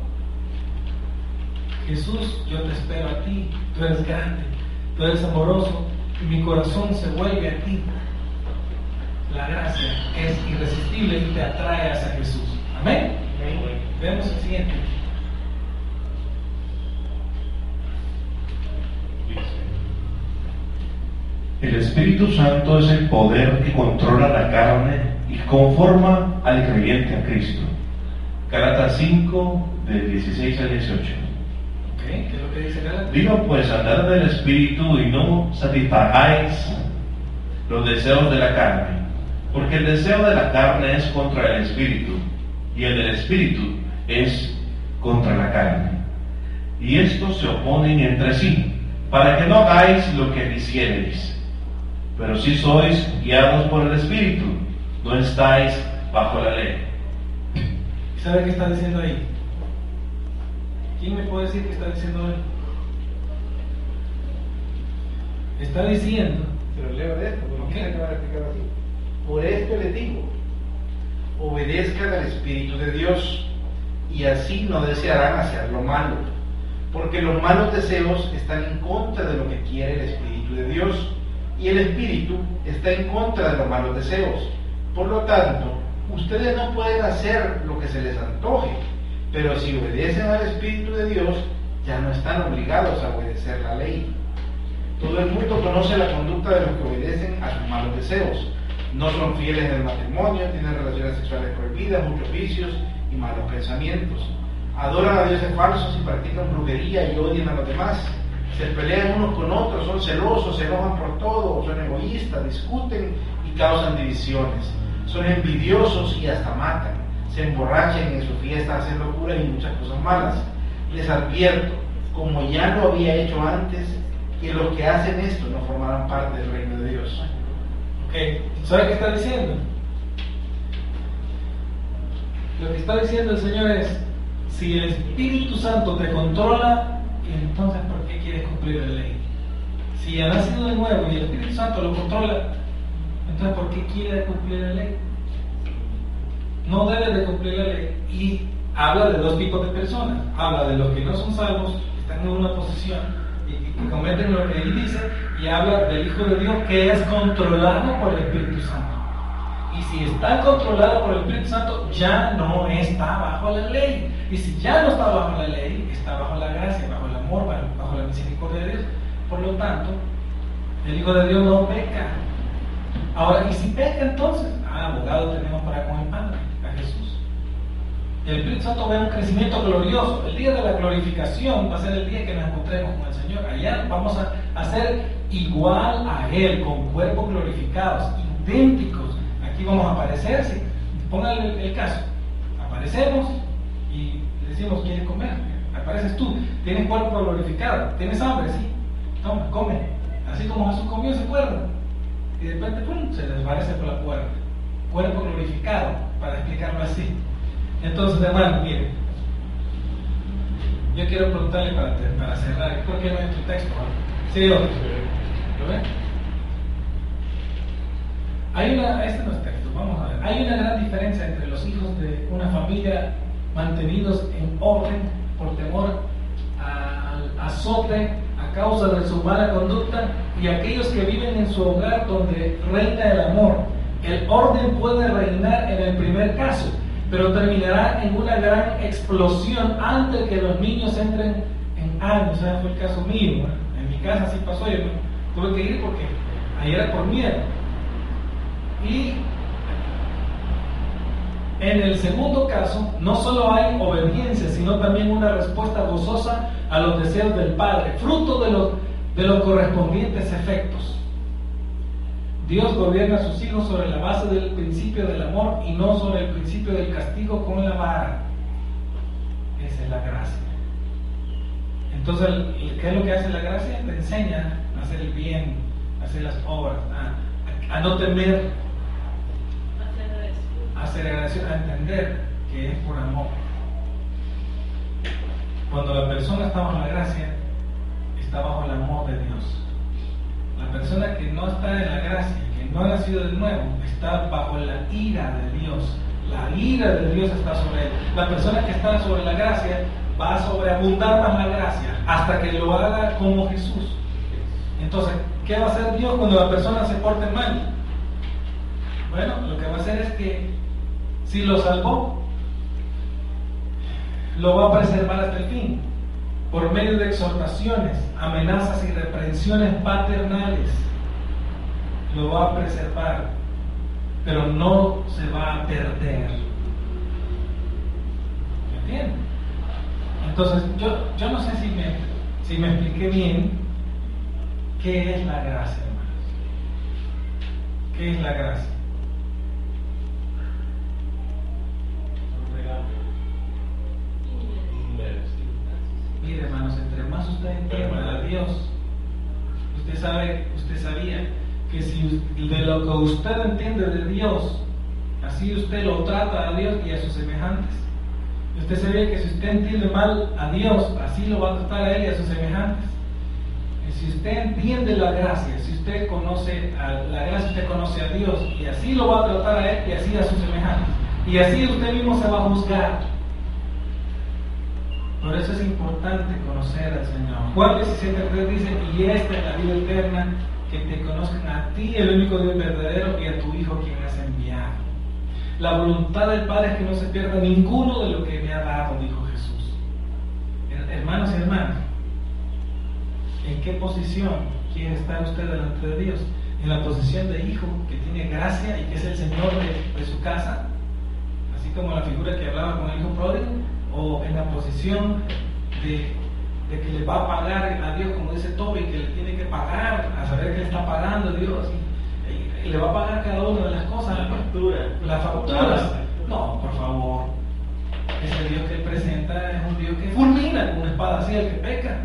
Jesús, yo te espero a ti, tú eres grande, tú eres amoroso, y mi corazón se vuelve a ti. La gracia es irresistible y te atrae hacia Jesús. Amén. Veamos el siguiente. El Espíritu Santo es el poder que controla la carne y conforma al creyente a Cristo. Gálatas 5, del 16 al 18. ¿Qué es lo que dice Gálatas? Digo pues, andad en el Espíritu y no satisfagáis los deseos de la carne, porque el deseo de la carne es contra el Espíritu, y el del Espíritu es contra la carne. Y estos se oponen entre sí, para que no hagáis lo que quisierais. Pero si sois guiados por el Espíritu, no estáis bajo la ley. ¿Sabe qué está diciendo ahí? ¿Quién me puede decir qué está diciendo él? Está diciendo, Pero leo de esto, porque ¿qué? no te van a explicar así. Por esto les digo, obedezcan al Espíritu de Dios, y así no desearán hacer lo malo, porque los malos deseos están en contra de lo que quiere el Espíritu de Dios, y el Espíritu está en contra de los malos deseos. Por lo tanto, ustedes no pueden hacer lo que se les antoje, pero si obedecen al Espíritu de Dios, ya no están obligados a obedecer la ley. Todo el mundo conoce la conducta de los que obedecen a sus malos deseos. No son fieles en el matrimonio, tienen relaciones sexuales prohibidas, muchos vicios y malos pensamientos. Adoran a dioses falsos y practican brujería y odian a los demás. Se pelean unos con otros, son celosos, se enojan por todo, son egoístas, discuten y causan divisiones. Son envidiosos y hasta matan. Se emborrachan y en sus fiestas hacen locura y muchas cosas malas. Les advierto, como ya lo había hecho antes, que los que hacen esto no formarán parte del reino de Dios. ok, ¿sabe qué está diciendo? Lo que está diciendo el Señor es, si el Espíritu Santo te controla, entonces ¿por qué quieres cumplir la ley? Si ha nacido de nuevo y el Espíritu Santo lo controla, entonces ¿por qué quiere cumplir la ley? No debe de cumplir la ley. Y habla de dos tipos de personas. Habla de los que no son salvos, están en una posición y cometen lo que él dice, y habla del Hijo de Dios que es controlado por el Espíritu Santo. Y si está controlado por el Espíritu Santo, ya no está bajo la ley. Y si ya no está bajo la ley, está bajo la gracia, bajo el amor, bajo la misericordia de Dios. Por lo tanto, el Hijo de Dios no peca. Ahora, ¿y si peca entonces? Abogado tenemos para con el Padre, a Jesús. El Espíritu Santo ve un crecimiento glorioso. El día de la glorificación va a ser el día que nos encontremos con el Señor. Allá vamos a ser igual a Él, con cuerpos glorificados, idénticos. Aquí vamos a aparecer, sí. Póngale el caso. Aparecemos y decimos, ¿quieres comer? Apareces tú, tienes cuerpo glorificado, tienes hambre, sí. Toma, come. Así como Jesús comió, se acuerda. Y de repente, ¡pum!, se desvanece por la puerta. Cuerpo glorificado, para explicarlo así. Entonces, hermano, mire, yo quiero preguntarle para cerrar, ¿por qué no es tu texto? ¿Sí, ¿Lo ven? Este no es texto, vamos a ver. Hay una gran diferencia entre los hijos de una familia mantenidos en orden por temor al azote a causa de su mala conducta y aquellos que viven en su hogar donde reina el amor. El orden puede reinar en el primer caso, pero terminará en una gran explosión antes que los niños entren en años. Ese fue el caso mío, ¿no? En mi casa sí pasó, yo tuve que ir porque ahí era por miedo. Y en el segundo caso, no solo hay obediencia, sino también una respuesta gozosa a los deseos del Padre, fruto de los correspondientes efectos. Dios gobierna a sus hijos sobre la base del principio del amor y no sobre el principio del castigo con la vara. Esa es la gracia. Entonces, ¿qué es lo que hace la gracia? Te enseña a hacer el bien, a hacer las obras, a no temer, a hacer agradecido, a entender que es por amor. Cuando la persona está bajo la gracia, está bajo el amor de Dios. La persona que no está en la gracia, que no ha nacido de nuevo, está bajo la ira de Dios. La ira de Dios está sobre él. La persona que está sobre la gracia va a sobreabundar más la gracia hasta que lo haga como Jesús. Entonces, ¿qué va a hacer Dios cuando la persona se porte mal? Bueno, lo que va a hacer es que si lo salvó, lo va a preservar hasta el fin, por medio de exhortaciones, amenazas y reprensiones paternales. Lo va a preservar, pero no se va a perder. ¿Me entienden? Entonces, yo no sé si me expliqué bien qué es la gracia, hermanos. ¿Qué es la gracia? Mire, hermanos, entre más usted entienda a Dios, usted sabía que si de lo que usted entiende de Dios, así usted lo trata a Dios y a sus semejantes. Usted sabía que si usted entiende mal a Dios, así lo va a tratar a Él y a sus semejantes. Y si usted entiende la gracia, si usted conoce a la gracia, usted conoce a Dios y así lo va a tratar a Él y así a sus semejantes. Y así usted mismo se va a juzgar. Por eso es importante conocer al Señor. Juan 17:3 dice: y esta es la vida eterna, que te conozcan a ti, el único Dios verdadero, y a tu Hijo, quien has enviado. La voluntad del Padre es que no se pierda ninguno de lo que me ha dado, dijo Jesús. Hermanos y hermanas, ¿en qué posición quiere estar usted delante de Dios? ¿En la posición de hijo que tiene gracia y que es el Señor de su casa? Así como la figura que hablaba con el hijo pródigo. ¿O en la posición de que le va a pagar a Dios, como dice Toby, que le tiene que pagar, a saber que le está pagando Dios, y le va a pagar cada una de las cosas? Las facturas. No, por favor. Ese Dios que él presenta es un Dios que fulmina con una espada así al que peca,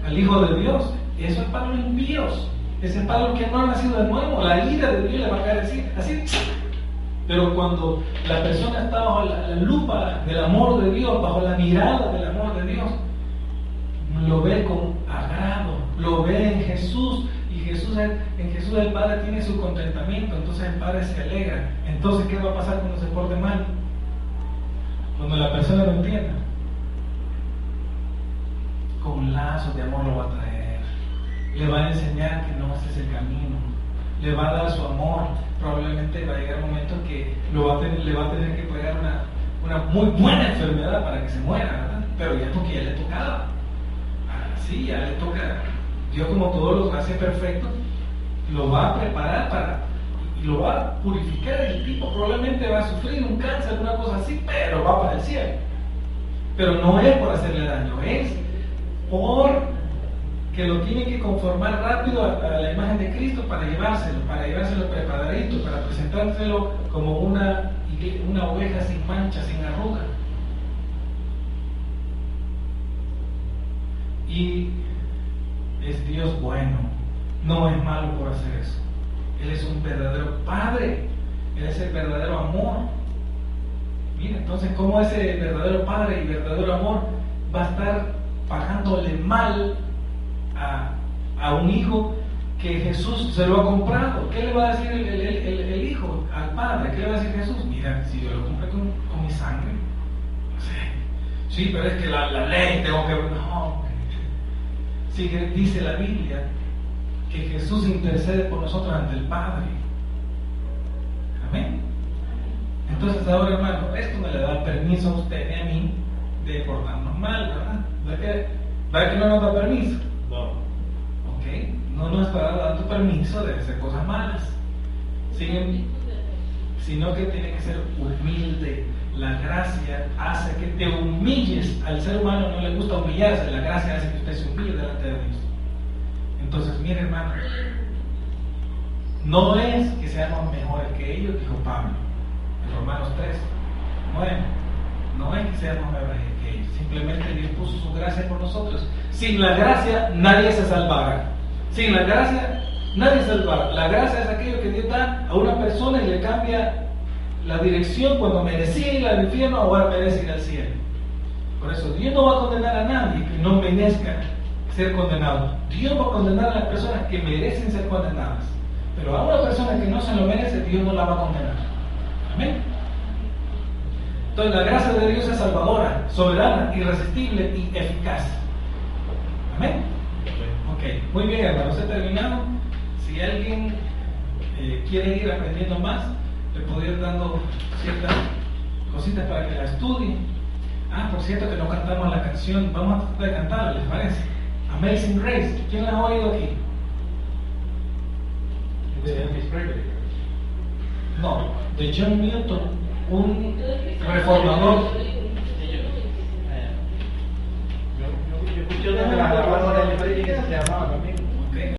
al Hijo de Dios. Eso es para los impíos, ese es para los que no han nacido de nuevo. La ira de Dios le va a caer así. Pero cuando la persona está bajo la lupa del amor de Dios, bajo la mirada del amor de Dios, lo ve con agrado, lo ve en Jesús, y en Jesús el Padre tiene su contentamiento, entonces el Padre se alegra. Entonces, ¿qué va a pasar cuando se porte mal? Cuando la persona lo entienda, con lazos de amor lo va a traer, le va a enseñar que no ese es el camino, le va a dar su amor. Probablemente va a llegar un momento que le va a tener que pegar una muy buena enfermedad para que se muera, ¿verdad? Pero ya porque ya le tocaba. Sí, ya le toca. Dios, como todos los hace perfecto, lo va a preparar y lo va a purificar. El tipo probablemente va a sufrir un cáncer, una cosa así, pero va para el cielo. Pero no es por hacerle daño, es por que lo tiene que conformar rápido a la imagen de Cristo para llevárselo preparadito, para presentárselo como una oveja sin mancha, sin arruga. Y es Dios bueno, no es malo por hacer eso. Él es un verdadero Padre, Él es el verdadero amor. Mira, entonces, ¿cómo ese verdadero Padre y verdadero amor va a estar pagándole mal a un hijo que Jesús se lo ha comprado. ¿Qué le va a decir el hijo al padre? ¿Qué le va a decir Jesús? Mira, si yo lo compré con mi sangre. Sí, pero es que la ley tengo que... No. Sí, que dice la Biblia que Jesús intercede por nosotros ante el Padre. Amén. Entonces ahora, hermano, esto me le da permiso a usted y a mí de portarnos mal, ¿verdad? ¿Verdad que no nos da permiso? No. ¿Ok? No nos está dando permiso de hacer cosas malas. Sino que tiene que ser humilde. La gracia hace que te humilles. Al ser humano no le gusta humillarse. La gracia hace que usted se humille delante de Dios. Entonces, mire, hermano, no es que seamos mejores que ellos, dijo Pablo en Romanos 3. No es que seamos mejores que ellos. Simplemente Dios puso su gracia por nosotros. Sin la gracia nadie se salvará. Sin la gracia nadie se salvará. La gracia es aquello que Dios da a una persona y le cambia la dirección. Cuando merecía ir al infierno, ahora merece ir al cielo. Por eso Dios no va a condenar a nadie que no merezca ser condenado. Dios va a condenar a las personas que merecen ser condenadas. Pero a una persona que no se lo merece, Dios no la va a condenar. Amén. Entonces la gracia de Dios es salvadora, soberana, irresistible y eficaz. Amén. Ok, muy bien, hermanos, he terminado. Si alguien quiere ir aprendiendo más, le puedo ir dando ciertas cositas para que la estudien. Por cierto que no cantamos la canción, vamos a tratar de cantarla, ¿les parece? Amazing Grace, ¿quién la ha oído aquí? De Elvis Presley. No, de John Newton, un reformador. Yo escuché una de las alabanzas